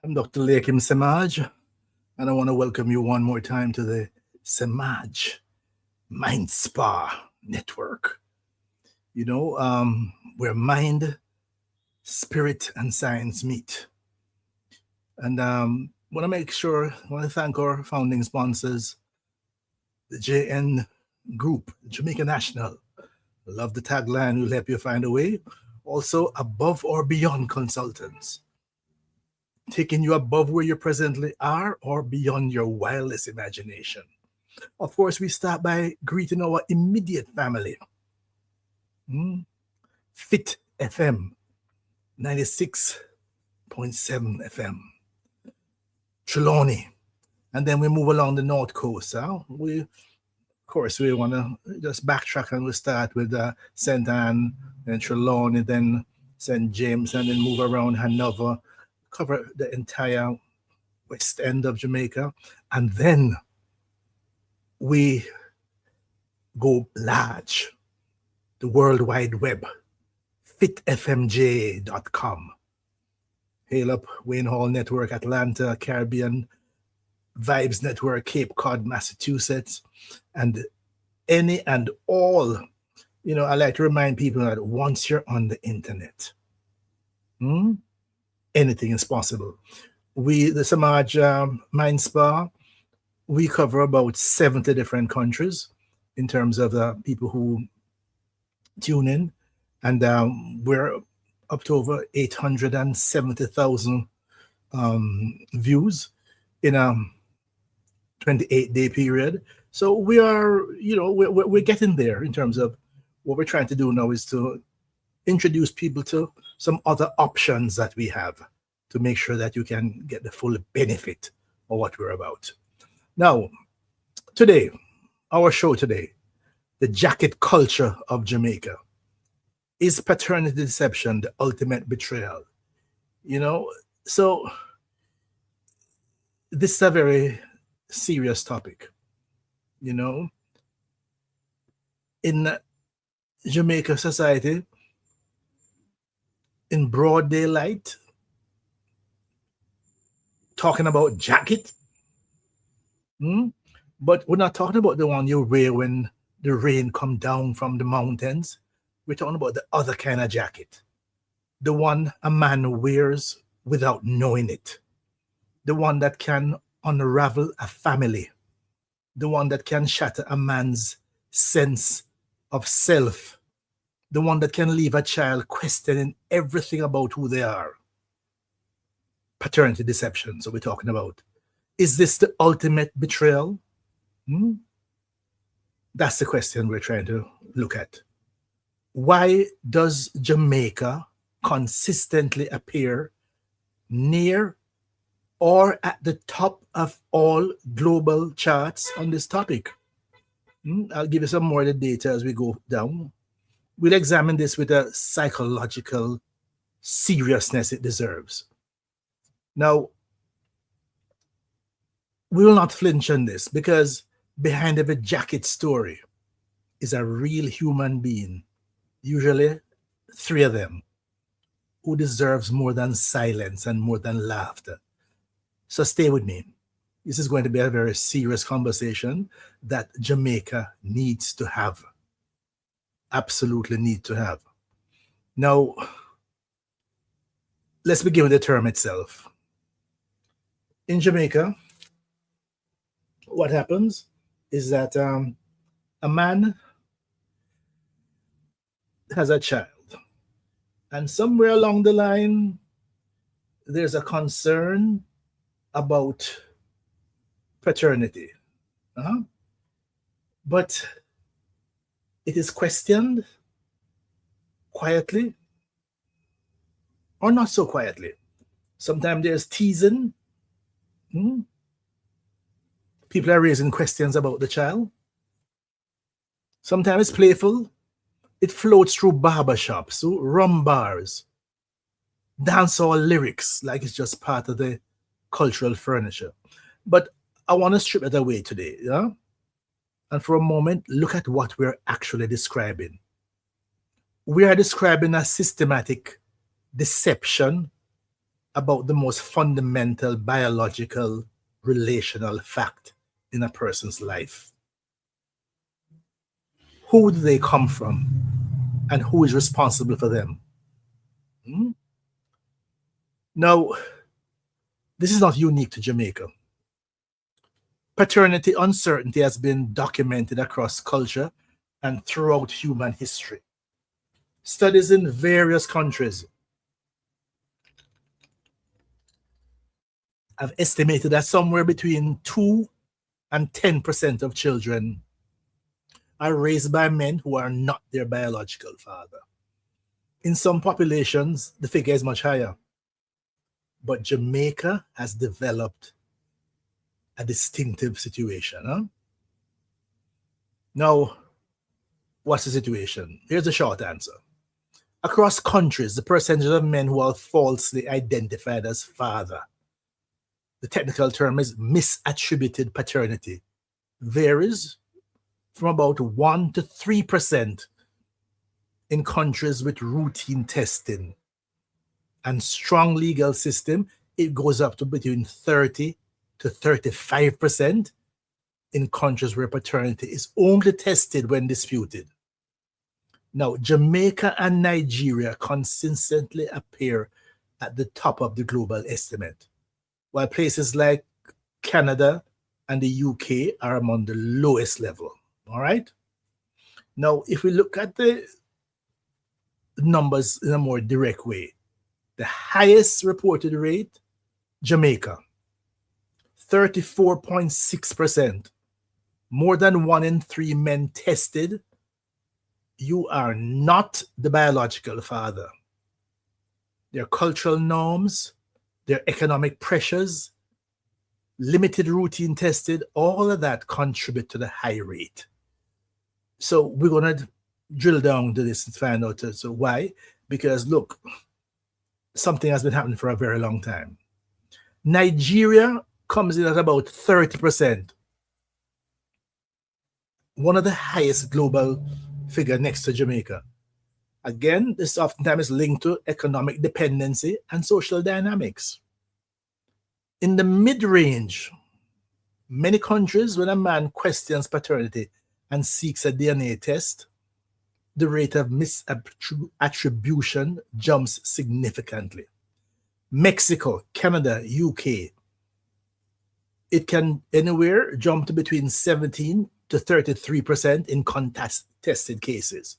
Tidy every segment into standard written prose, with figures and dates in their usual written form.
I'm Dr. Leahcim Semaj, and I want to welcome you one more time to the Semaj MindSpa network. Where mind, spirit, and science meet. And want to make sure, want to thank our founding sponsors, the JN Group, Jamaica National. Love the tagline, we'll help you find a way. Also, above or beyond consultants, taking you above where you presently are or beyond your wildest imagination. Of course, we start by greeting our immediate family. Fit FM 96.7 FM, Trelawney. And then we move along the North Coast. Of course, we want to just backtrack and we start with St. Anne, then Trelawney, then St. James, and then move around Hanover, cover the entire west end of Jamaica. And then we go large, the World Wide Web, fitfmj.com. Hail up Wayne Hall Network, Atlanta, Caribbean Vibes Network, Cape Cod, Massachusetts, and any and all. I like to remind people that once you're on the internet, anything is possible. The Semaj MindSpa, we cover about 70 different countries in terms of people who tune in, and we're up to over 870,000 views in a 28-day period. So we are, we're getting there in terms of what we're trying to do now is to introduce people to some other options that we have to make sure that you can get the full benefit of what we're about. Now, today, our show today, the jacket culture of Jamaica. Is paternity deception the ultimate betrayal? So this is a very serious topic. In Jamaica society, in broad daylight, talking about jacket, but we're not talking about the one you wear when the rain come down from the mountains. We're talking about the other kind of jacket, the one a man wears without knowing it, the one that can unravel a family, the one that can shatter a man's sense of self, the one that can leave a child questioning everything about who they are. Paternity deception, so we're talking about. Is this the ultimate betrayal? That's the question we're trying to look at. Why does Jamaica consistently appear near or at the top of all global charts on this topic? I'll give you some more of the data as we go down. We'll examine this with a psychological seriousness it deserves. Now, we will not flinch on this because behind every jacket story is a real human being, usually 3 of them, who deserves more than silence and more than laughter. So stay with me. This is going to be a very serious conversation that Jamaica needs to have. Absolutely need to have. Now, let's begin with the term itself. In Jamaica, what happens is that a man has a child, and somewhere along the line, there's a concern about paternity. But it is questioned quietly or not so quietly. Sometimes there's teasing. People are raising questions about the child. Sometimes it's playful. It floats through barbershops, through rum bars, dancehall lyrics, like it's just part of the cultural furniture. But I want to strip it away today, and for a moment, look at what we're actually describing. We are describing a systematic deception about the most fundamental biological relational fact in a person's life. Who do they come from and who is responsible for them? Hmm? Now, this is not unique to Jamaica. Paternity uncertainty has been documented across culture and throughout human history. Studies in various countries have estimated that somewhere between 2 and 10% of children are raised by men who are not their biological father. In some populations, the figure is much higher. But Jamaica has developed a distinctive situation. Huh? Now, what's the situation? Here's a short answer. Across countries, the percentage of men who are falsely identified as father, the technical term is misattributed paternity, varies from about 1 to 3% in countries with routine testing and strong legal system. It goes up to between 30 to 35% in countries where paternity is only tested when disputed. Now, Jamaica and Nigeria consistently appear at the top of the global estimate, while places like Canada and the UK are among the lowest level. All right. Now, if we look at the numbers in a more direct way, the highest reported rate, Jamaica, 34.6%. More than 1 in 3 men tested, you are not the biological father. Their cultural norms, their economic pressures, limited routine tested, all of that contribute to the high rate. So we're going to drill down to this and find out so why. Because look, something has been happening for a very long time. Nigeria comes in at about 30%. One of the highest global figure next to Jamaica. Again, this oftentimes is linked to economic dependency and social dynamics. In the mid-range, many countries, when a man questions paternity and seeks a DNA test, the rate of misattribution jumps significantly. Mexico, Canada, UK, it can anywhere jump to between 17 to 33% in contested cases.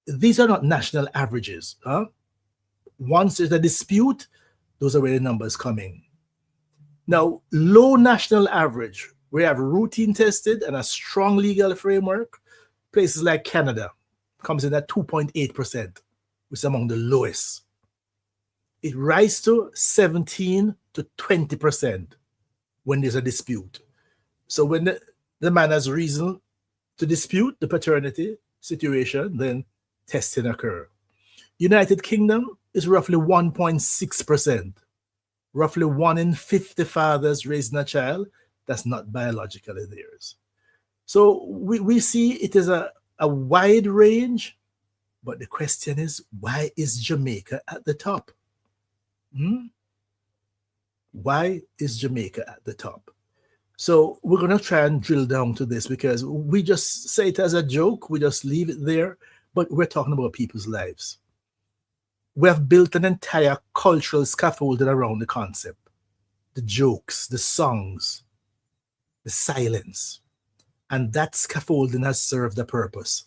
These are not national averages. Huh? Once there's a dispute, those are where the numbers come in. Now, low national average, we have routine tested and a strong legal framework. Places like Canada comes in at 2.8%, which is among the lowest. It rises to 17 to 20% when there's a dispute. So when the man has reason to dispute the paternity situation, then testing occur. United Kingdom is roughly 1.6%. Roughly 1 in 50 fathers raising a child that's not biologically theirs. So we see it is a wide range, but the question is, why is Jamaica at the top? Why is Jamaica at the top? So we're going to try and drill down to this because we just say it as a joke. We just leave it there, but we're talking about people's lives. We have built an entire cultural scaffolding around the concept. The jokes, the songs, the silence. And that scaffolding has served a purpose.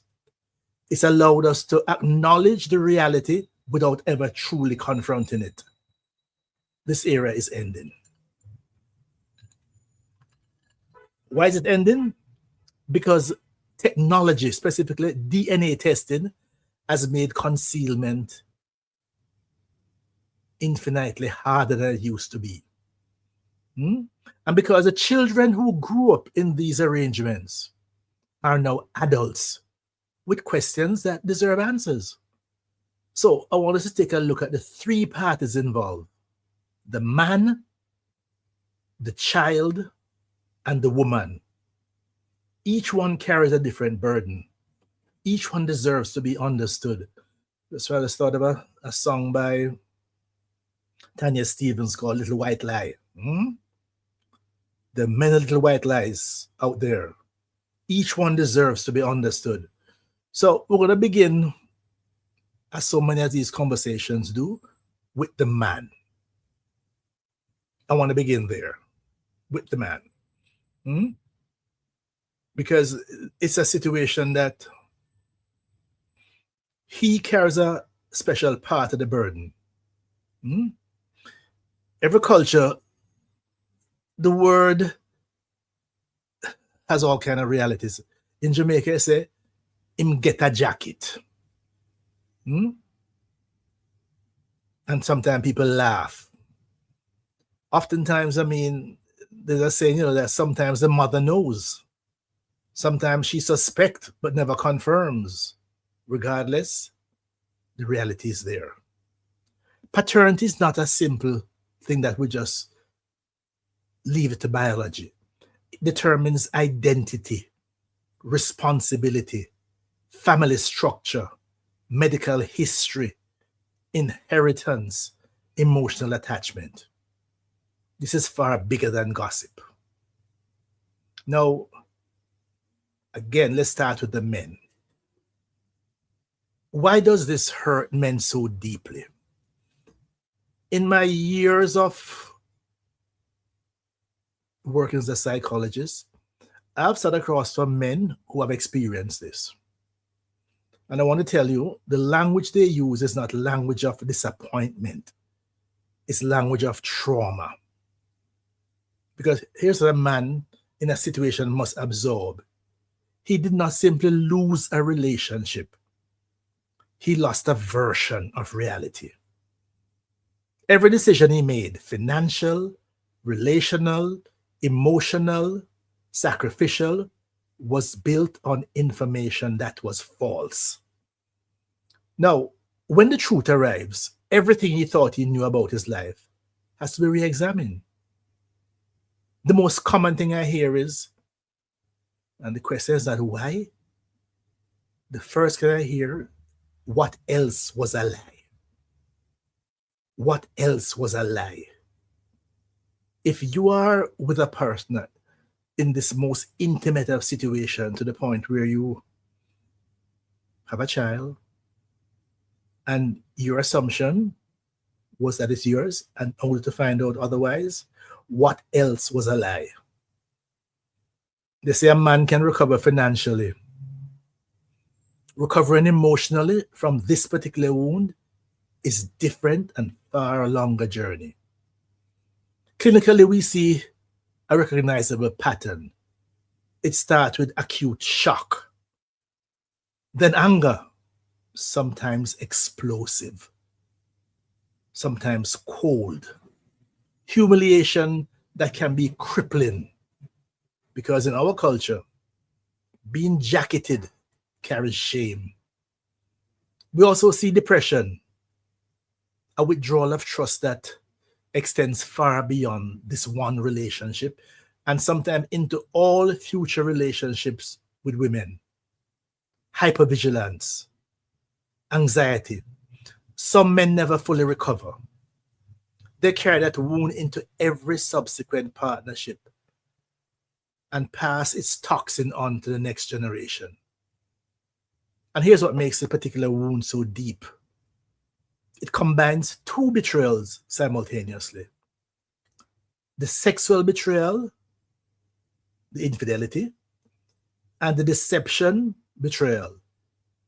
It's allowed us to acknowledge the reality without ever truly confronting it. This era is ending. Why is it ending? Because technology, specifically DNA testing, has made concealment infinitely harder than it used to be. And because the children who grew up in these arrangements are now adults with questions that deserve answers. So I want us to take a look at the 3 parties involved: the man, the child, and the woman. Each one carries a different burden. Each one deserves to be understood. That's why I just thought about a song by Tanya Stevens called Little White Lie. There are many little white lies out there. Each one deserves to be understood. So we're going to begin, as so many of these conversations do, with the man. I want to begin there, with the man. Because it's a situation that he carries a special part of the burden. Every culture, the word has all kind of realities. In Jamaica, they say, him get a jacket. And sometimes people laugh. Oftentimes, I mean, there's a saying, that sometimes the mother knows. Sometimes she suspects but never confirms. Regardless, the reality is there. Paternity is not a simple thing that we just leave it to biology. It determines identity, responsibility, family structure, medical history, inheritance, emotional attachment. This is far bigger than gossip. Now, again, let's start with the men. Why does this hurt men so deeply? In my years of working as a psychologist, I've sat across from men who have experienced this. And I want to tell you, the language they use is not language of disappointment. It's language of trauma. Because here's what a man in a situation must absorb. He did not simply lose a relationship. He lost a version of reality. Every decision he made, financial, relational, emotional, sacrificial, was built on information that was false. Now, when the truth arrives, everything he thought he knew about his life has to be re-examined. The most common thing I hear is, and the question is not why. The first thing I hear, what else was a lie? What else was a lie? If you are with a person in this most intimate of situation to the point where you have a child and your assumption was that it's yours and only to find out otherwise, what else was a lie? They say a man can recover financially. Recovering emotionally from this particular wound is different and far longer journey. Clinically, we see a recognizable pattern. It starts with acute shock, then anger, sometimes explosive, sometimes cold, humiliation that can be crippling, because in our culture, being jacketed carries shame. We also see depression, a withdrawal of trust that extends far beyond this one relationship and sometimes into all future relationships with women. Hypervigilance, anxiety. Some men never fully recover. They carry that wound into every subsequent partnership and pass its toxin on to the next generation. And here's what makes the particular wound so deep. It combines two betrayals simultaneously. The sexual betrayal, the infidelity, and the deception betrayal,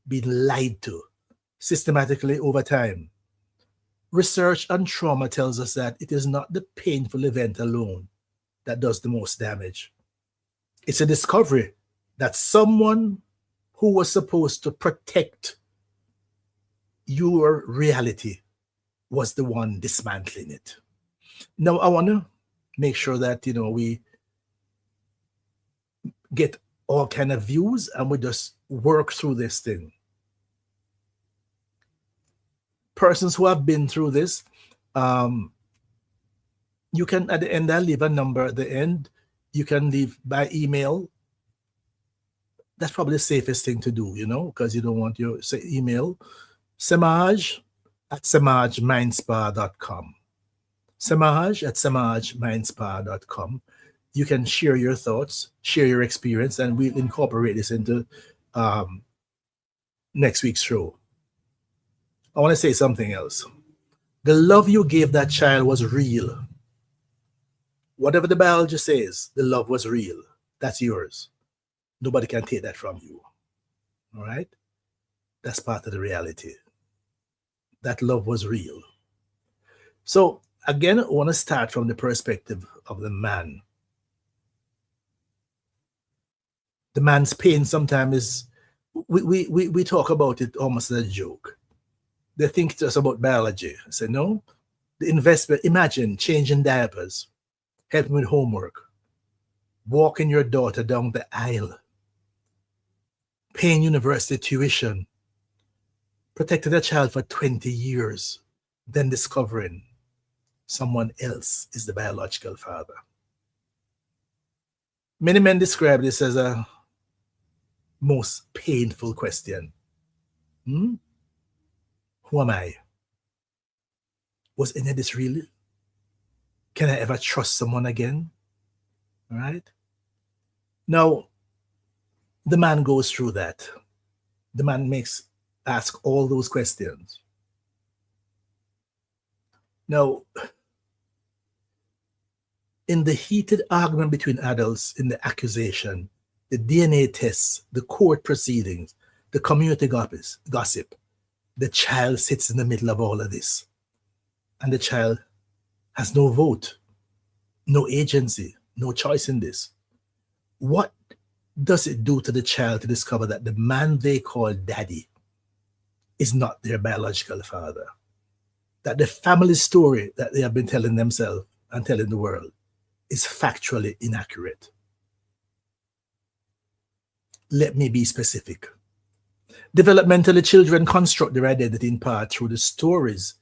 being lied to systematically over time. Research on trauma tells us that it is not the painful event alone that does the most damage. It's a discovery that someone who was supposed to protect your reality was the one dismantling it. Now, I want to make sure that, we get all kind of views and we just work through this thing. Persons who have been through this, you can, at the end, I'll leave a number at the end. You can leave by email. That's probably the safest thing to do, because you don't want your email. Semaj at semajmindspa.com. Semaj at semajmindspa.com. You can share your thoughts, share your experience, and we'll incorporate this into next week's show. I want to say something else. The love you gave that child was real. Whatever the biology says, the love was real. That's yours. Nobody can take that from you. All right? That's part of the reality. That love was real. So, again, I want to start from the perspective of the man. The man's pain sometimes is, we talk about it almost as a joke. They think it's just about biology. I say, no, the investment, imagine changing diapers, helping with homework, walking your daughter down the aisle, paying university tuition, protecting a child for 20 years, then discovering someone else is the biological father. Many men describe this as a most painful question. Who am I? Was any of this real? Can I ever trust someone again? All right. Now, the man goes through that. The man asks all those questions. Now, in the heated argument between adults in the accusation, the DNA tests, the court proceedings, the community gossip, the child sits in the middle of all of this. And the child has no vote, no agency, no choice in this. What does it do to the child to discover that the man they call daddy is not their biological father? That the family story that they have been telling themselves and telling the world is factually inaccurate. Let me be specific. Developmentally, children construct their identity in part through the stories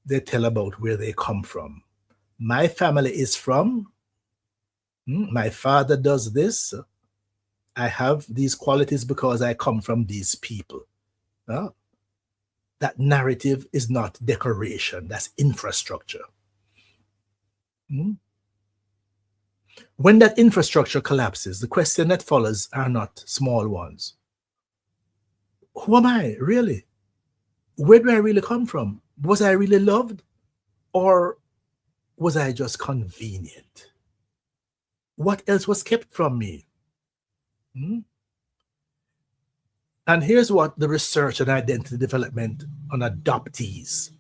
they tell about where they come from. My family is from, my father does this, I have these qualities because I come from these people. That narrative is not decoration, that's infrastructure. When that infrastructure collapses, the question that follows are not small ones. Who am I, really? Where do I really come from? Was I really loved? Or was I just convenient? What else was kept from me? And here's what the research on identity development on adoptees,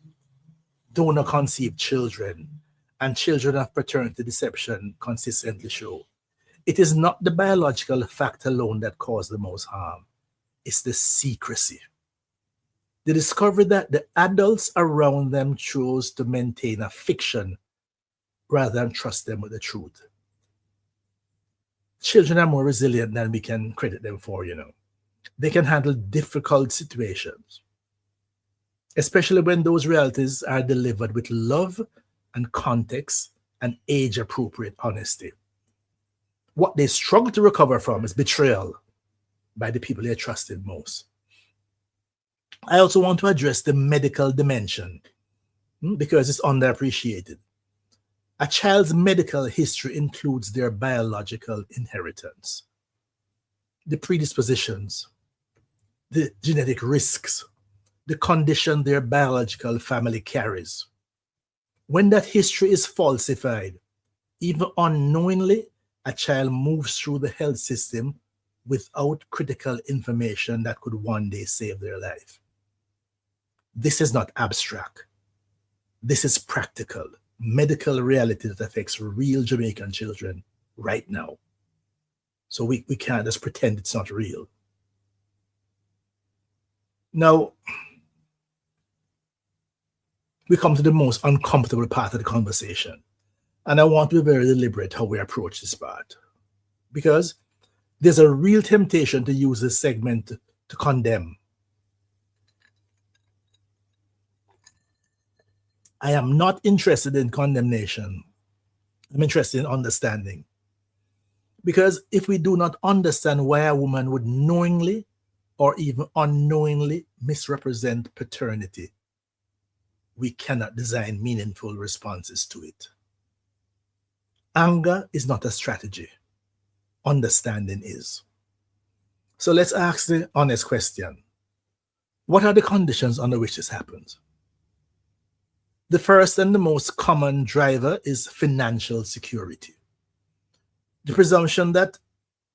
donor-conceived children, and children of paternity deception consistently show. It is not the biological fact alone that caused the most harm. It's the secrecy. The discovery that the adults around them chose to maintain a fiction rather than trust them with the truth. Children are more resilient than we can credit them for, They can handle difficult situations, especially when those realities are delivered with love and context and age-appropriate honesty. What they struggle to recover from is betrayal by the people they trusted most. I also want to address the medical dimension because it's underappreciated. A child's medical history includes their biological inheritance, the predispositions, the genetic risks, the condition their biological family carries. When that history is falsified, even unknowingly, a child moves through the health system without critical information that could one day save their life. This is not abstract. This is practical, medical reality that affects real Jamaican children right now. So we can't just pretend it's not real. Now, we come to the most uncomfortable part of the conversation. And I want to be very deliberate how we approach this part. Because there's a real temptation to use this segment to condemn. I am not interested in condemnation. I'm interested in understanding. Because if we do not understand why a woman would knowingly or even unknowingly misrepresent paternity, we cannot design meaningful responses to it. Anger is not a strategy. Understanding is. So let's ask the honest question. What are the conditions under which this happens? The first and the most common driver is financial security. The presumption that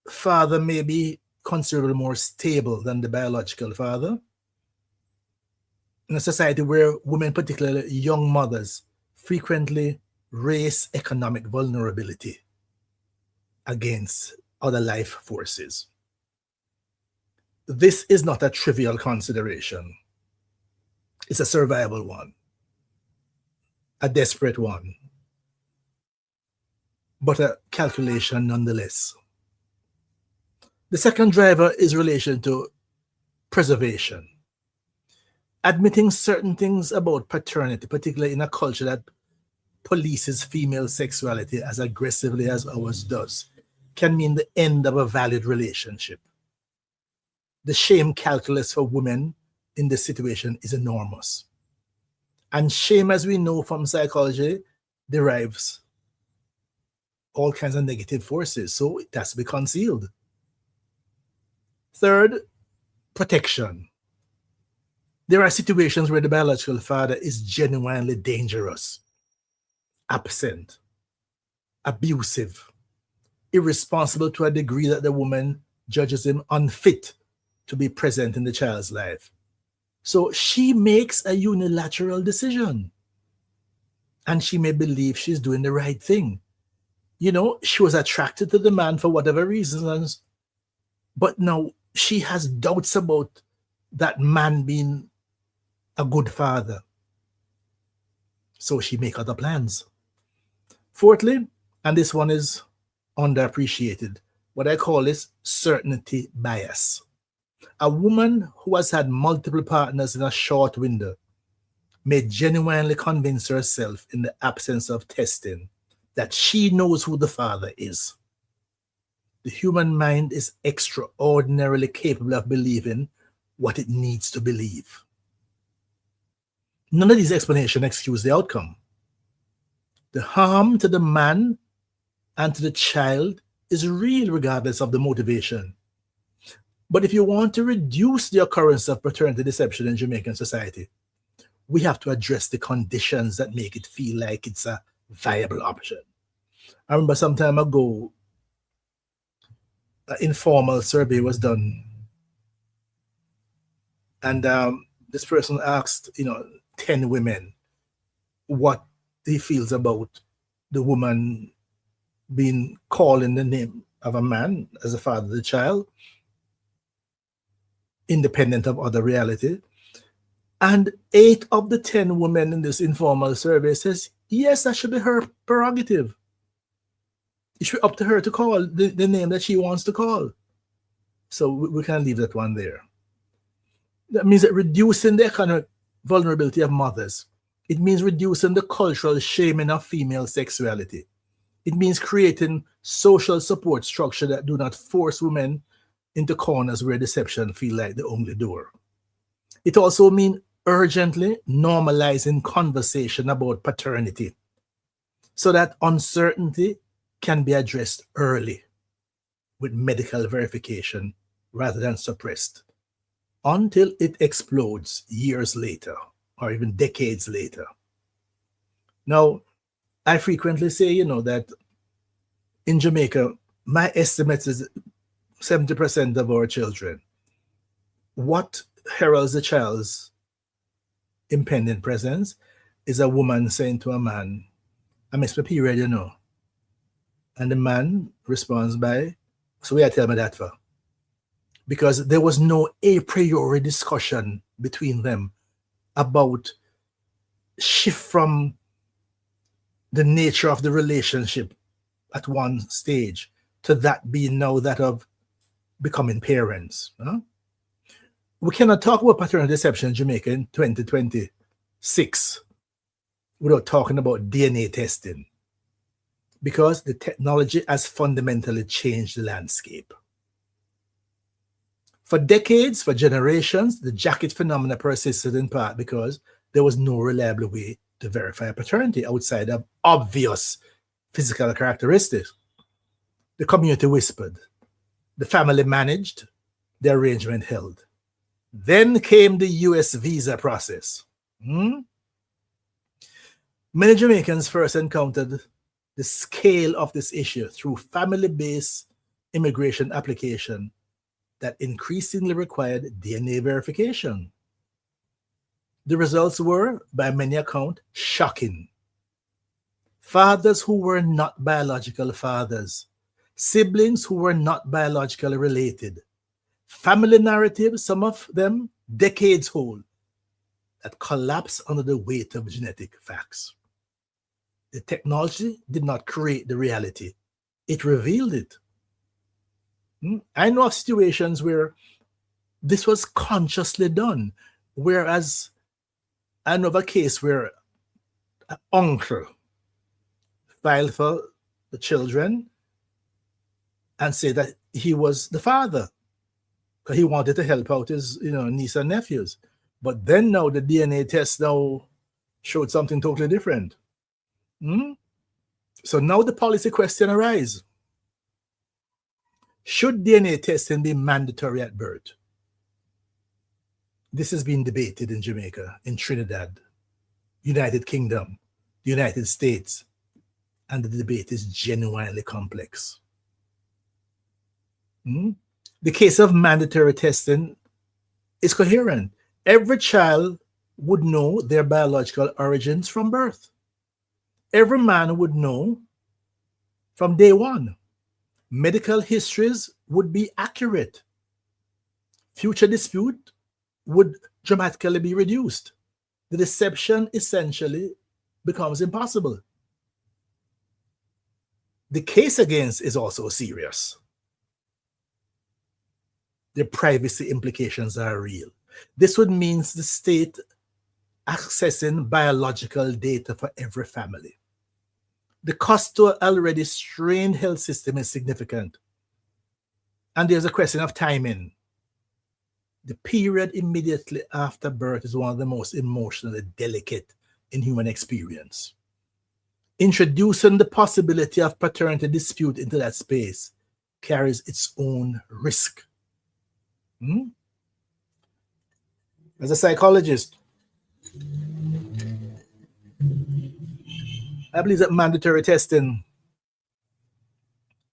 father may be considerably more stable than the biological father. In a society where women, particularly young mothers, frequently raise economic vulnerability against other life forces. This is not a trivial consideration. It's a survival one, a desperate one, but a calculation nonetheless. The second driver is relation to preservation. Admitting certain things about paternity, particularly in a culture that polices female sexuality as aggressively as ours does, can mean the end of a valid relationship. The shame calculus for women in this situation is enormous. And shame, as we know from psychology, derives all kinds of negative forces, so it has to be concealed. Third, protection. There are situations where the biological father is genuinely dangerous, absent, abusive, irresponsible to a degree that the woman judges him unfit to be present in the child's life. So she makes a unilateral decision. And she may believe she's doing the right thing. You know, she was attracted to the man for whatever reasons, but now she has doubts about that man being a good father. So she makes other plans. Fourthly, and this one is underappreciated, what I call is certainty bias. A woman who has had multiple partners in a short window may genuinely convince herself in the absence of testing that she knows who the father is. The human mind is extraordinarily capable of believing what it needs to believe. None of these explanations excuse the outcome. The harm to the man and to the child is real regardless of the motivation. But if you want to reduce the occurrence of paternity deception in Jamaican society, we have to address the conditions that make it feel like it's a viable option. I remember some time ago, an informal survey was done. And this person asked, 10 women what he feels about the woman being called in the name of a man as a father of the child, independent of other reality. And 8 of the 10 women in this informal survey says, yes, that should be her prerogative. It should be up to her to call the name that she wants to call. So we can leave that one there. That means that reducing the economic vulnerability of mothers. It means reducing the cultural shaming of female sexuality. It means creating social support structure that do not force women into corners where deception feel like the only door. It also means urgently normalizing conversation about paternity so that uncertainty can be addressed early with medical verification rather than suppressed until it explodes years later or even decades later. Now, I frequently say, that in Jamaica, my estimate is 70% of our children, what heralds the child's impending presence is a woman saying to a man, I miss my period, And the man responds by, so where I tell me that for? Because there was no a priori discussion between them about shift from the nature of the relationship at one stage to that being now that of becoming parents. We cannot talk about paternal deception in Jamaica in 2026 without talking about DNA testing, because the technology has fundamentally changed the landscape. For decades, for generations, the jacket phenomena persisted in part because there was no reliable way to verify paternity outside of obvious physical characteristics. The community whispered. The family managed. The arrangement held. Then came the US visa process. Many Jamaicans first encountered the scale of this issue through family-based immigration application that increasingly required DNA verification. The results were, by many accounts, shocking. Fathers who were not biological fathers, siblings who were not biologically related, family narratives, some of them decades old, that collapsed under the weight of genetic facts. The technology did not create the reality, it revealed it. I know of situations where this was consciously done, whereas I know of a case where an uncle filed for the children and said that he was the father because he wanted to help out his niece and nephews. But then now the DNA test now showed something totally different. So now the policy question arises. Should DNA testing be mandatory at birth? This has been debated in Jamaica, in Trinidad, United Kingdom, the United States, and the debate is genuinely complex. The case of mandatory testing is coherent. Every child would know their biological origins from birth. Every man would know from day one. Medical histories would be accurate. Future dispute would dramatically be reduced. The deception essentially becomes impossible. The case against is also serious. The privacy implications are real. This would mean the state accessing biological data for every family. The cost to an already strained health system is significant. And there's a question of timing. The period immediately after birth is one of the most emotionally delicate in human experience. Introducing the possibility of paternity dispute into that space carries its own risk. As a psychologist, I believe that mandatory testing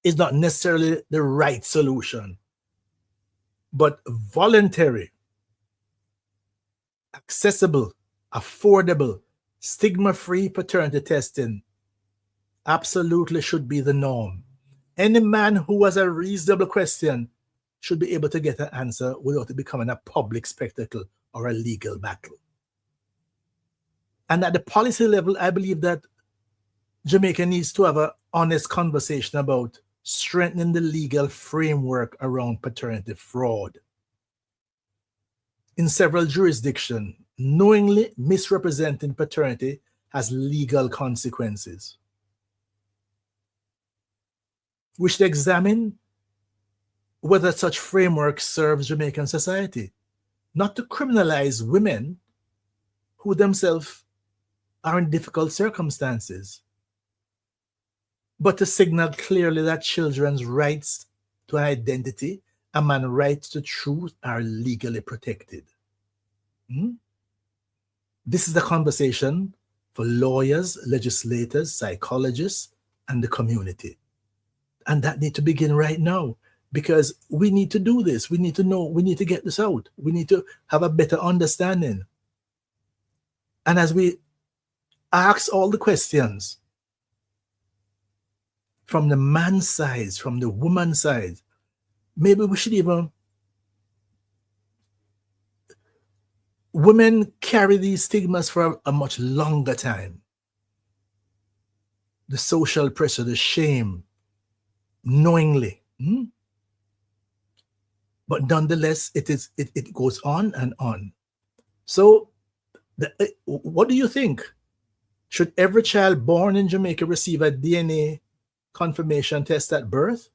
is not necessarily the right solution, but voluntary, accessible, affordable, stigma-free paternity testing absolutely should be the norm. Any man who has a reasonable question should be able to get an answer without it becoming a public spectacle or a legal battle. And at the policy level, I believe that Jamaica needs to have an honest conversation about strengthening the legal framework around paternity fraud. In several jurisdictions, knowingly misrepresenting paternity has legal consequences. We should examine whether such framework serves Jamaican society, not to criminalize women who themselves are in difficult circumstances, but to signal clearly that children's rights to an identity and man's rights to truth are legally protected. This is the conversation for lawyers, legislators, psychologists, and the community. And that needs to begin right now, because we need to do this. We need to know, we need to get this out. We need to have a better understanding. And as we ask all the questions, from the man's side, from the woman's side, maybe we should even, women carry these stigmas for a much longer time. The social pressure, the shame, knowingly. But nonetheless, it goes on and on. So what do you think? Should every child born in Jamaica receive a DNA confirmation test at birth?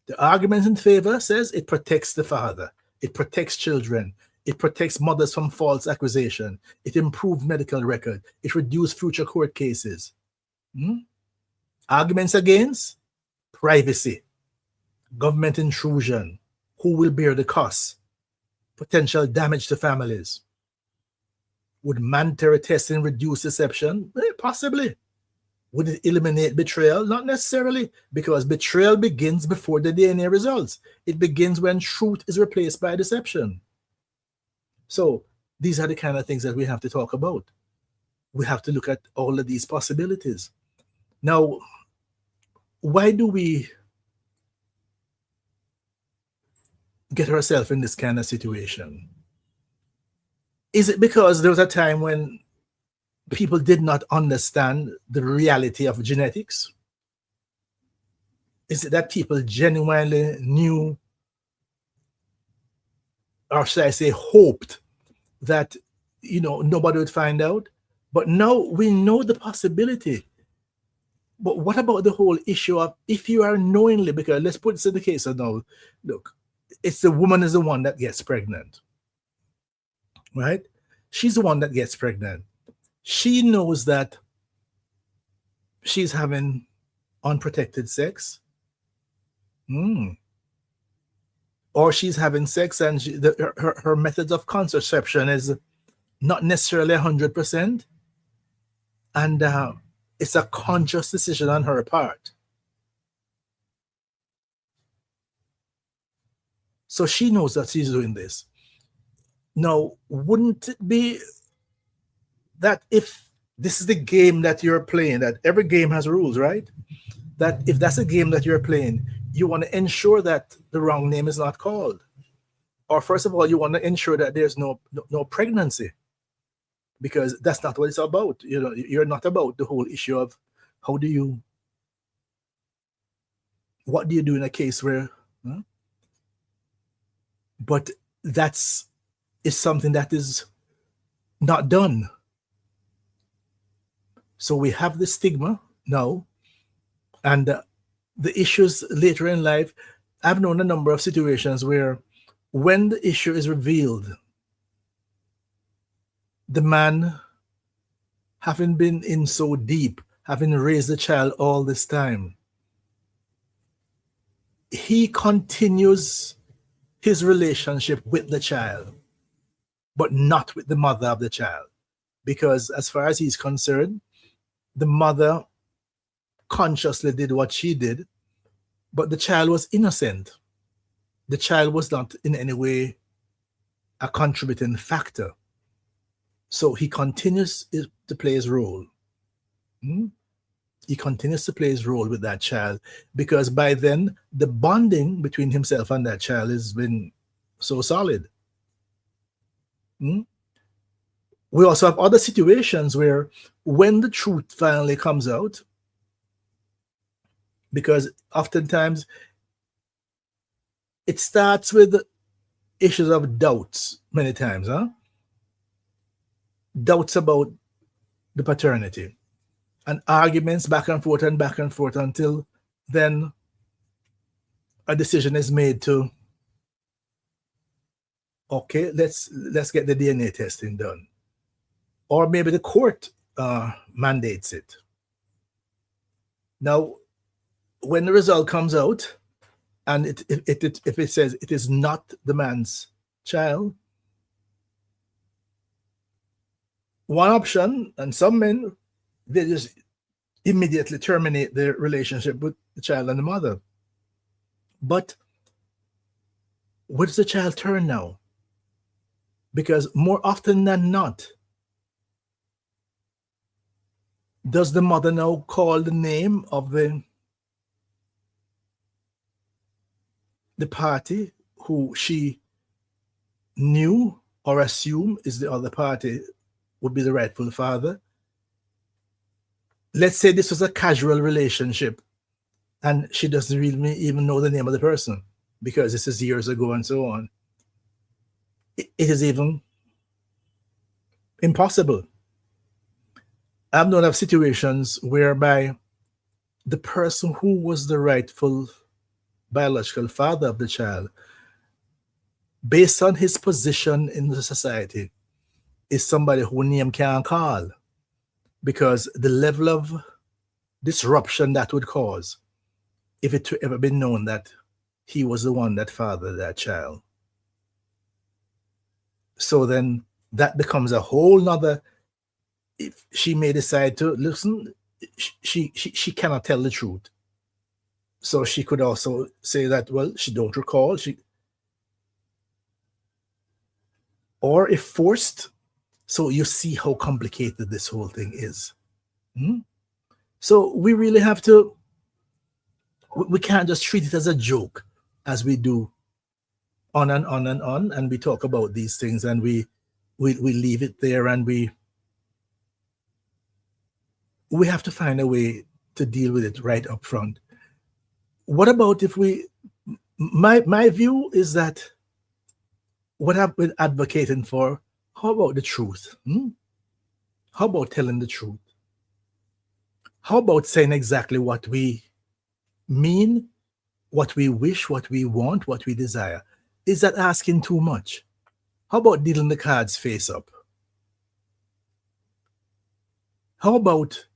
The argument in favor says it protects the father. It protects children. It protects mothers from false accusation. It improves medical record. It reduces future court cases. Arguments against privacy, government intrusion, who will bear the costs, potential damage to families. Would mandatory testing reduce deception? Possibly. Would it eliminate betrayal? Not necessarily, because betrayal begins before the DNA results. It begins when truth is replaced by deception. So these are the kind of things that we have to talk about. We have to look at all of these possibilities. Now, why do we get ourselves in this kind of situation? Is it because there was a time when people did not understand the reality of genetics? Is it that people genuinely knew, or should I say hoped, that nobody would find out? But now we know the possibility. But what about the whole issue of if you are knowingly, because let's put this in the case of now, look, it's the woman is the one that gets pregnant, right? She's the one that gets pregnant. She knows that she's having unprotected sex. Or she's having sex and her methods of contraception is not necessarily 100%. And it's a conscious decision on her part. So she knows that she's doing this. Now, wouldn't it be that if this is the game that you're playing, that every game has rules, right? That if that's a game that you're playing, you want to ensure that the wrong name is not called. Or first of all, you want to ensure that there's no pregnancy, because that's not what it's about. You're not about the whole issue of what do you do in a case where, but is something that is not done. So we have the stigma now, and the issues later in life. I've known a number of situations where when the issue is revealed, the man, having been in so deep, having raised the child all this time, he continues his relationship with the child, but not with the mother of the child. Because as far as he's concerned, the mother consciously did what she did, but the child was innocent. The child was not in any way a contributing factor. So he continues to play his role. He continues to play his role with that child, because by then the bonding between himself and that child has been so solid. We also have other situations where when the truth finally comes out, because oftentimes it starts with issues of doubts many times, doubts about the paternity, and arguments back and forth until then a decision is made to, okay, let's get the DNA testing done. Or maybe the court mandates it. Now, when the result comes out, and if it says it is not the man's child, one option, and some men, they just immediately terminate their relationship with the child and the mother. But where does the child turn now? Because more often than not, does the mother now call the name of the party who she knew or assumed is the other party would be the rightful father? Let's say this was a casual relationship and she doesn't really even know the name of the person because this is years ago and so on. It is even impossible. I've known of situations whereby the person who was the rightful biological father of the child based on his position in the society, is somebody who name can't call, because the level of disruption that would cause if it ever been known that he was the one that fathered that child. So then that becomes a whole nother. If she may decide to listen, she cannot tell the truth. So she could also say that, well, she don't recall. Or if forced. So you see how complicated this whole thing is. So we really have to, we can't just treat it as a joke, as we do on and on and on, and we talk about these things and we leave it there, and we have to find a way to deal with it right up front. What about if my view is that what I've been advocating for, how about the truth? How about telling the truth? How about saying exactly what we mean, what we wish, what we want, what we desire? Is that asking too much? How about dealing the cards face up? How about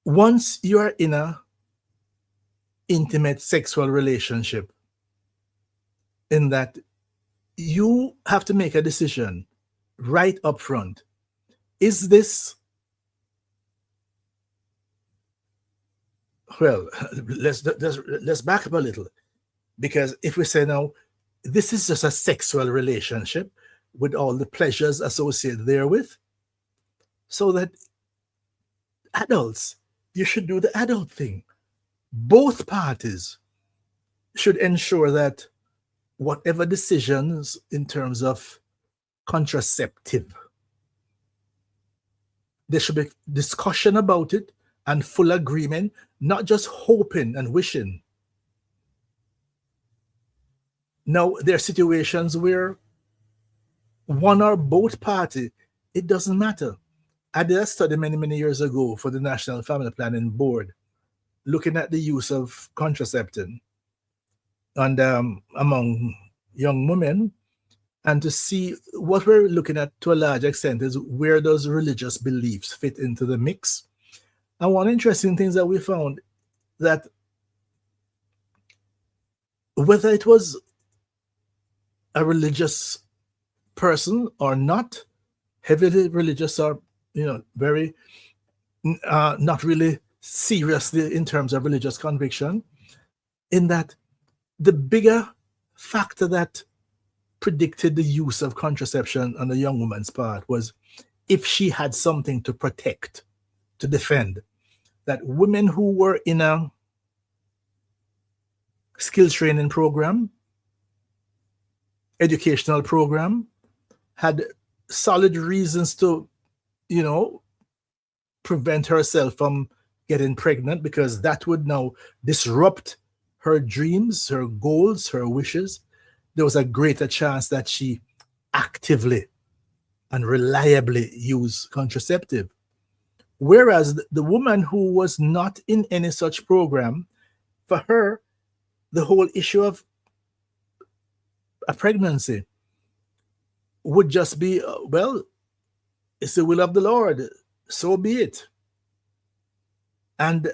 once you are in a intimate sexual relationship, in that you have to make a decision right up front. Is this, well, let's back up a little, because if we say now, this is just a sexual relationship with all the pleasures associated therewith, so that adults, you should do the adult thing. Both parties should ensure that whatever decisions in terms of contraceptive, there should be discussion about it and full agreement, not just hoping and wishing. Now, there are situations where one or both party, it doesn't matter. I did a study many, many years ago for the National Family Planning Board, looking at the use of contraception and among young women, and to see what we're looking at to a large extent is where does religious beliefs fit into the mix. And one interesting thing that we found, that whether it was a religious person or not, heavily religious or very not really seriously in terms of religious conviction, in that the bigger factor that predicted the use of contraception on the young woman's part was if she had something to protect, to defend. That women who were in a skills training program, educational program, had solid reasons to, prevent herself from getting pregnant, because that would now disrupt her dreams, her goals, her wishes. There was a greater chance that she actively and reliably used contraceptive. Whereas the woman who was not in any such program, for her, the whole issue of a pregnancy would just be, well, it's the will of the Lord, so be it. And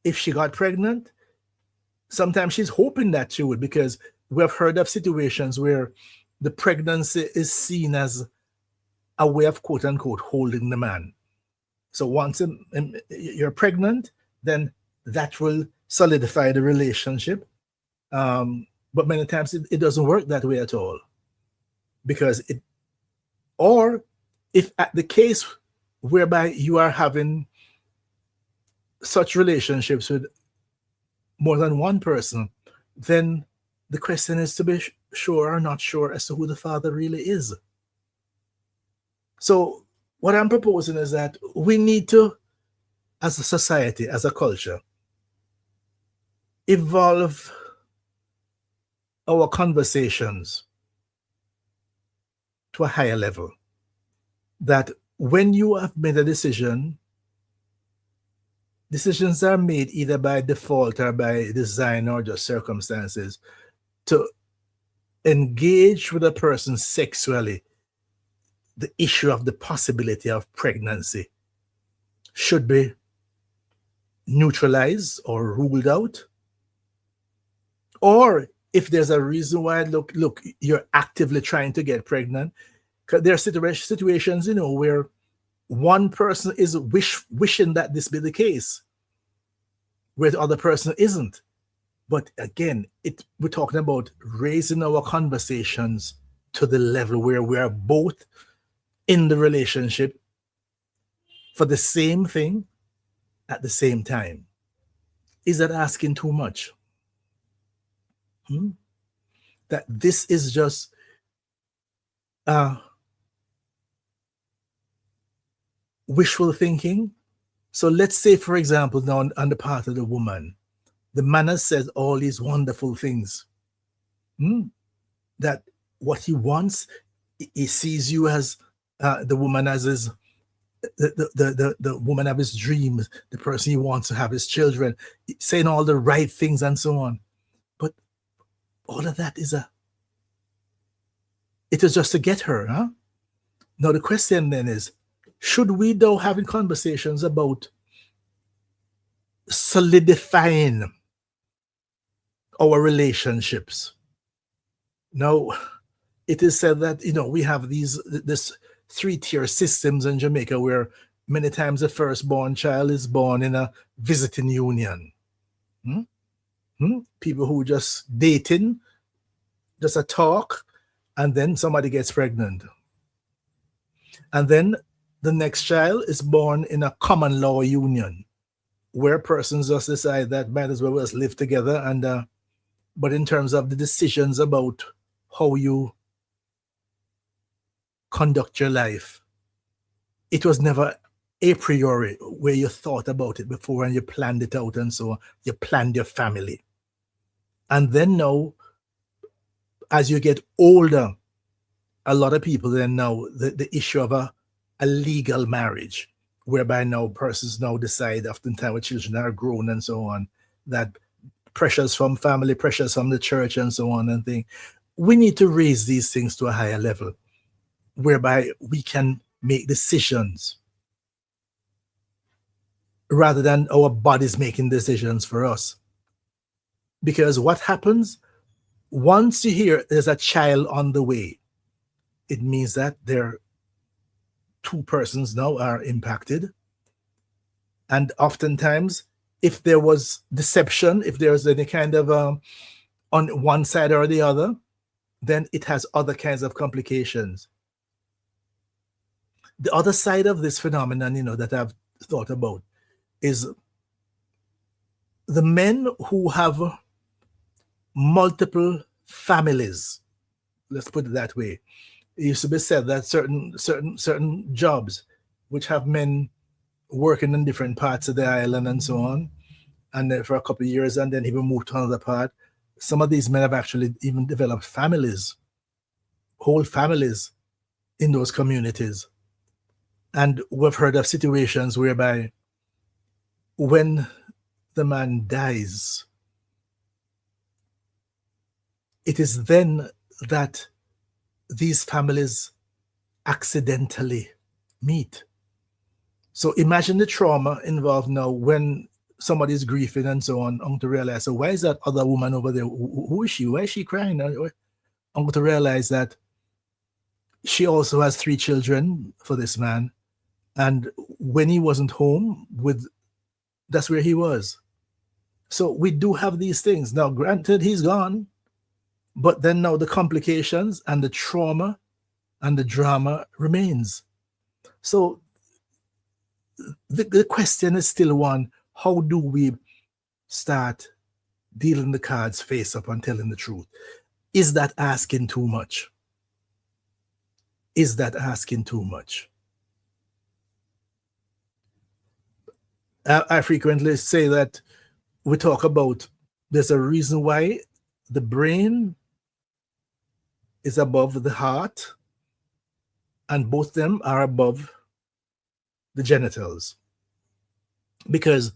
if she got pregnant, sometimes she's hoping that she would, because we have heard of situations where the pregnancy is seen as a way of, quote unquote, holding the man. So once you're pregnant, then that will solidify the relationship. But many times it doesn't work that way at all. Because or if at the case whereby you are having such relationships with more than one person, then the question is to be sure or not sure as to who the father really is. So what I'm proposing is that we need to, as a society, as a culture, evolve our conversations to a higher level. That when you have made a decision, decisions are made either by default or by design or just circumstances to engage with a person sexually, the issue of the possibility of pregnancy should be neutralized or ruled out. Or if there's a reason why, look, you're actively trying to get pregnant, because there are situations, where one person is wishing that this be the case, where the other person isn't. But again, we're talking about raising our conversations to the level where we are both in the relationship for the same thing at the same time. Is that asking too much? That this is just wishful thinking. So let's say, for example, now on the part of the woman, the man has said all these wonderful things. That what he wants, he sees you as the woman as his the woman of his dreams, the person he wants to have his children, saying all the right things and so on. But all of that it is just to get her, huh? Now the question then is, should we though having conversations about solidifying our relationships? Now, it is said that we have this 3-tier systems in Jamaica, where many times the firstborn child is born in a visiting union. People who just dating, just a talk, and then somebody gets pregnant. And then the next child is born in a common law union, where persons just decide that might as well just live together. And but in terms of the decisions about how you conduct your life, it was never a priori where you thought about it before and you planned it out and so on. You planned your family. And then now, as you get older, a lot of people then now the issue of a legal marriage, whereby now persons now decide, oftentimes when children are grown and so on, that pressures from family, pressures from the church and so on and things. We need to raise these things to a higher level, whereby we can make decisions rather than our bodies making decisions for us. Because what happens once you hear there's a child on the way, it means that there two persons now are impacted. And oftentimes, if there was deception, if there's any kind of on one side or the other, then it has other kinds of complications. The other side of this phenomenon, that I've thought about is the men who have multiple families. Let's put it that way. It used to be said that certain jobs which have men working in different parts of the island and so on, and then for a couple of years, and then even moved to another part. Some of these men have actually even developed families, whole families in those communities. And we've heard of situations whereby when the man dies, it is then that these families accidentally meet. So imagine the trauma involved now when somebody's grieving and so on, to realize, so why is that other woman over there? Who is she? Why is she crying? To realize that she also has 3 children for this man. And when he wasn't home, that's where he was. So we do have these things. Now, granted, he's gone, but then now the complications and the trauma and the drama remains. So the question is still one: how do we start dealing the cards face up and telling the truth? Is that asking too much? Is that asking too much? I frequently say that we talk about there's a reason why the brain is above the heart and both them are above the genitals, because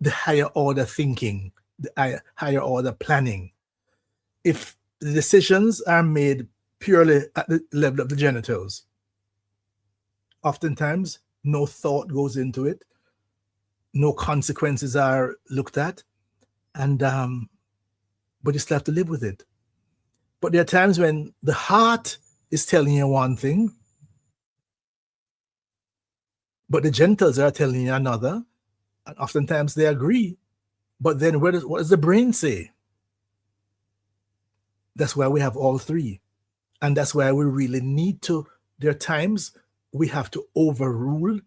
the higher order thinking, the higher order planning, if the decisions are made purely at the level of the genitals. Oftentimes, no thought goes into it, no consequences are looked at, and but you still have to live with it. But there are times when the heart is telling you one thing, but the genitals are telling you another, and oftentimes they agree. But then what does the brain say? That's why we have all three. And that's why we really need to, there are times we have to overrule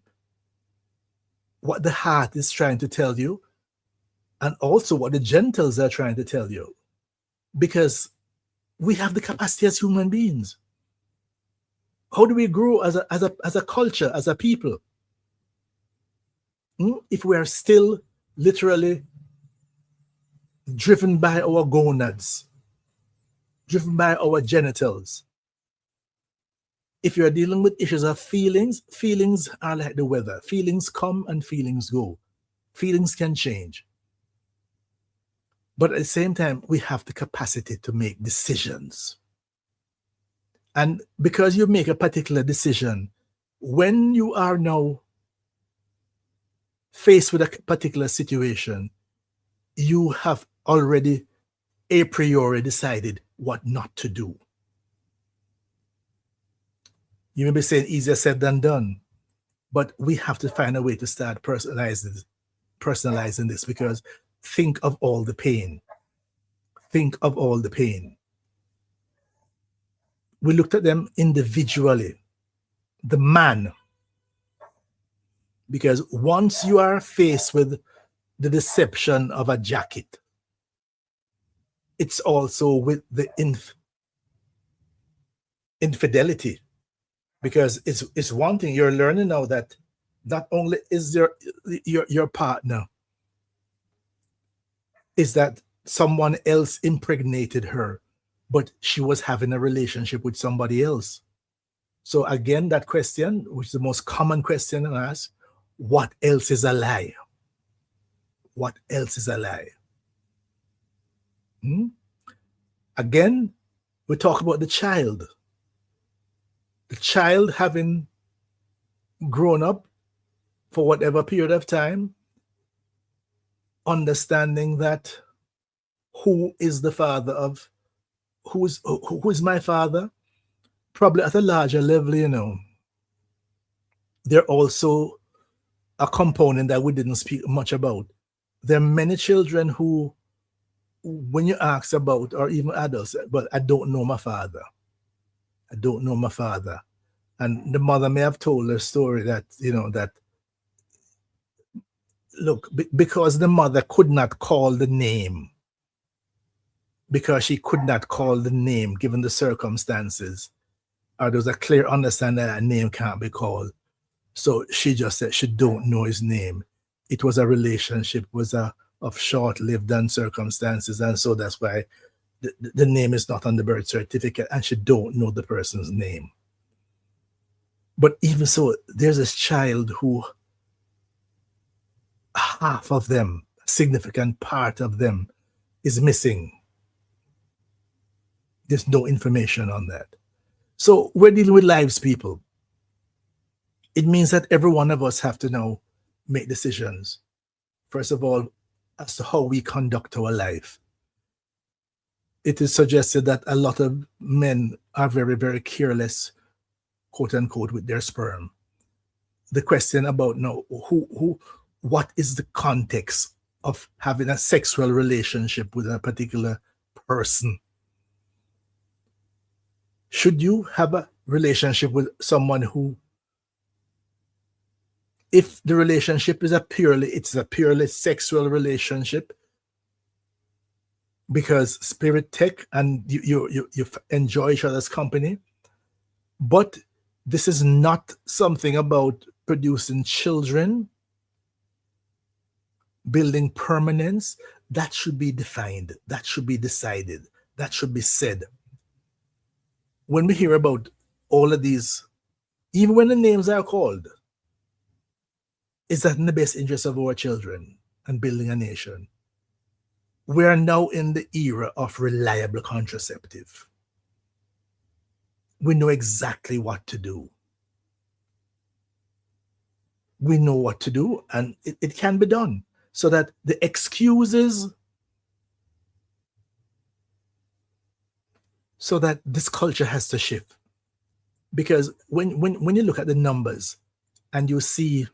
what the heart is trying to tell you and also what the genitals are trying to tell you. Because we have the capacity as human beings. How do we grow as a culture, as a people? If we are still literally driven by our gonads, driven by our genitals. If you're dealing with issues of feelings, feelings are like the weather. Feelings come and feelings go. Feelings can change. But at the same time, we have the capacity to make decisions. And because you make a particular decision, when you are now faced with a particular situation, you have already a priori decided what not to do. You may be saying easier said than done, but we have to find a way to start personalizing this, because think of all the pain. Think of all the pain. We looked at them individually. The man, because once you are faced with the deception of a jacket, it's also with the infidelity, because it's one thing you're learning now, that not only is your partner, is that someone else impregnated her, but she was having a relationship with somebody else. So again, that question, which is the most common question I ask, what else is a lie? What else is a lie? Again, we talk about the child. The child having grown up for whatever period of time, understanding that who is the father of, who is my father? Probably at a larger level, they're also a component that we didn't speak much about. There are many children who, when you ask about, or even adults, but I don't know my father. I don't know my father. And the mother may have told a story that, that, look, because the mother could not call the name, because she could not call the name given the circumstances, or there was a clear understanding that a name can't be called. So she just said she don't know his name. It was a relationship, was of short-lived circumstances, and so that's why the name is not on the birth certificate, and she don't know the person's name. But even so, there's this child who half of them, a significant part of them, is missing. There's no information on that. So we're dealing with lives, people. It means that every one of us have to now make decisions. First of all, as to how we conduct our life. It is suggested that a lot of men are very, very careless, quote unquote, with their sperm. The question about now, what is the context of having a sexual relationship with a particular person? Should you have a relationship with someone who, if the relationship is a purely sexual relationship, because spirit tech and you enjoy each other's company, but this is not something about producing children, building permanence. That should be defined, that should be decided, that should be said. When we hear about all of these, even when the names are called, is that in the best interest of our children and building a nation? We are now in the era of reliable contraceptive. We know exactly what to do. We know what to do, and it can be done. So that the excuses, so that this culture has to shift. Because when you look at the numbers and you see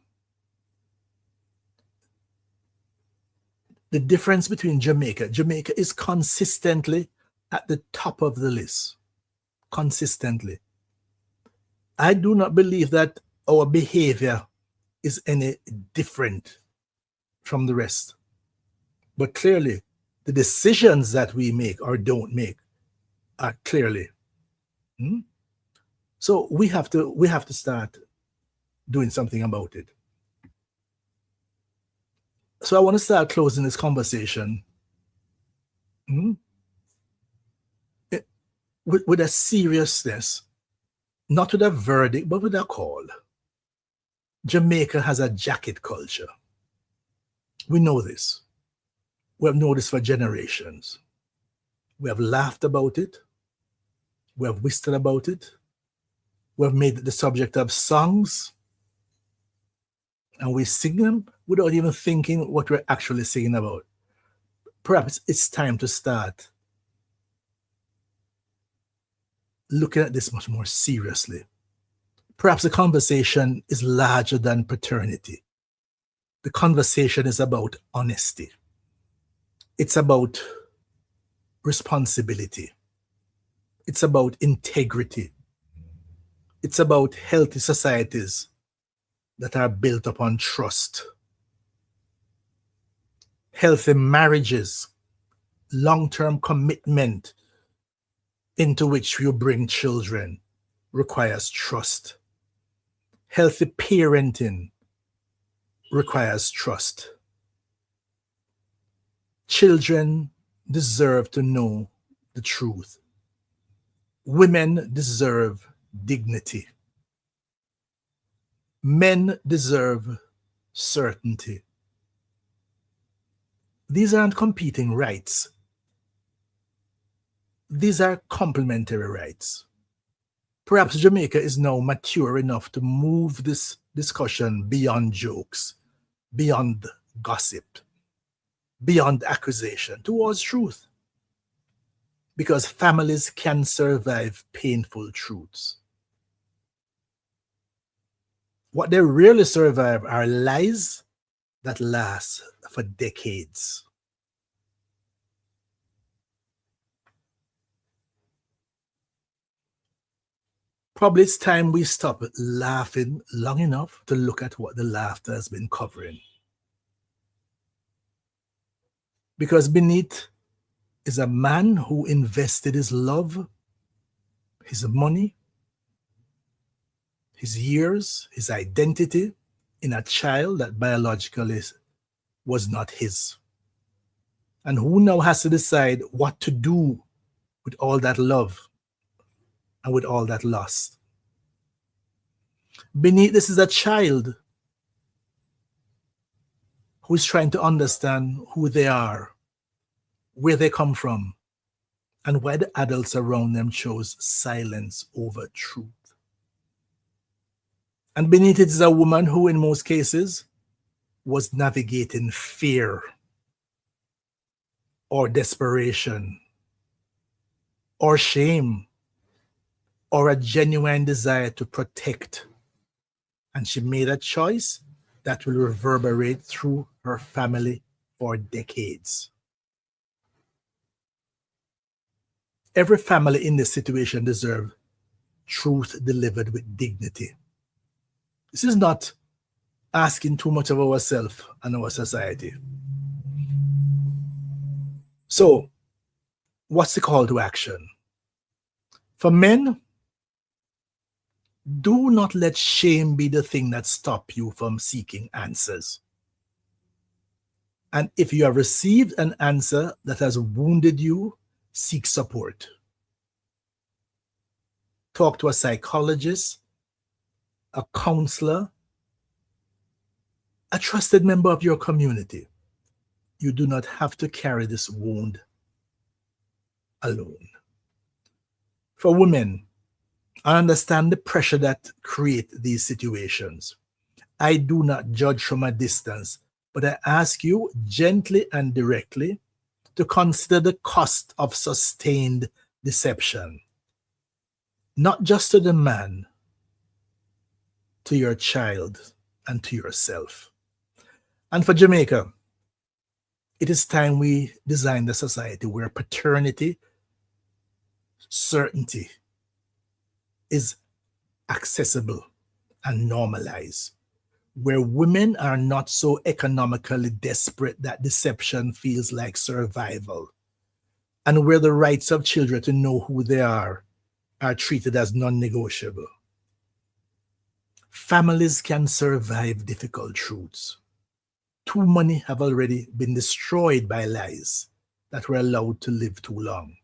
the difference between Jamaica is consistently at the top of the list. Consistently. I do not believe that our behavior is any different from the rest. But clearly, the decisions that we make or don't make are clearly. So we have to start doing something about it. So I want to start closing this conversation with a seriousness, not with a verdict, but with a call. Jamaica has a jacket culture. We know this. We have known this for generations. We have laughed about it. We have whispered about it. We have made it the subject of songs. And we sing them without even thinking what we're actually singing about. Perhaps it's time to start looking at this much more seriously. Perhaps the conversation is larger than paternity. The conversation is about honesty. It's about responsibility. It's about integrity. It's about healthy societies that are built upon trust. Healthy marriages, long-term commitment into which you bring children requires trust. Healthy parenting requires trust. Children deserve to know the truth. Women deserve dignity. Men deserve certainty. These aren't competing rights. These are complementary rights. Perhaps Jamaica is now mature enough to move this discussion beyond jokes, beyond gossip, beyond accusation, towards truth. Because families can survive painful truths. What they rarely survive are lies that last for decades. Probably it's time we stop laughing long enough to look at what the laughter has been covering. Because beneath is a man who invested his love, his money, his years, his identity in a child that biologically was not his. And who now has to decide what to do with all that love and with all that loss. Beneath this is a child who is trying to understand who they are, where they come from, and why the adults around them chose silence over truth. And beneath it is a woman who, in most cases, was navigating fear or desperation or shame or a genuine desire to protect. And she made a choice that will reverberate through her family for decades. Every family in this situation deserves truth delivered with dignity. This is not asking too much of ourselves and our society. So, what's the call to action? For men, do not let shame be the thing that stops you from seeking answers. And if you have received an answer that has wounded you, seek support. Talk to a psychologist, a counselor, a trusted member of your community. you do not have to carry this wound alone. For women, I understand the pressure that create these situations. I do not judge from a distance, but I ask you gently and directly to consider the cost of sustained deception, not just to the man, to your child, and to yourself. And for Jamaica, it is time we designed a society where paternity certainty is accessible and normalized, where women are not so economically desperate that deception feels like survival, and where the rights of children to know who they are treated as non-negotiable. Families can survive difficult truths. Too many have already been destroyed by lies that were allowed to live too long.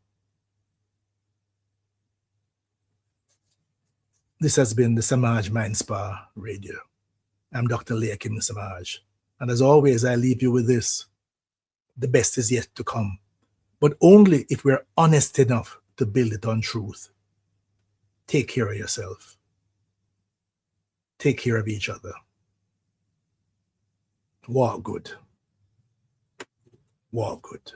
This has been the Semaj MindSpa Radio. I'm Dr. Leahcim Semaj. And as always, I leave you with this. The best is yet to come, but only if we're honest enough to build it on truth. Take care of yourself. Take care of each other. Walk good. Walk good.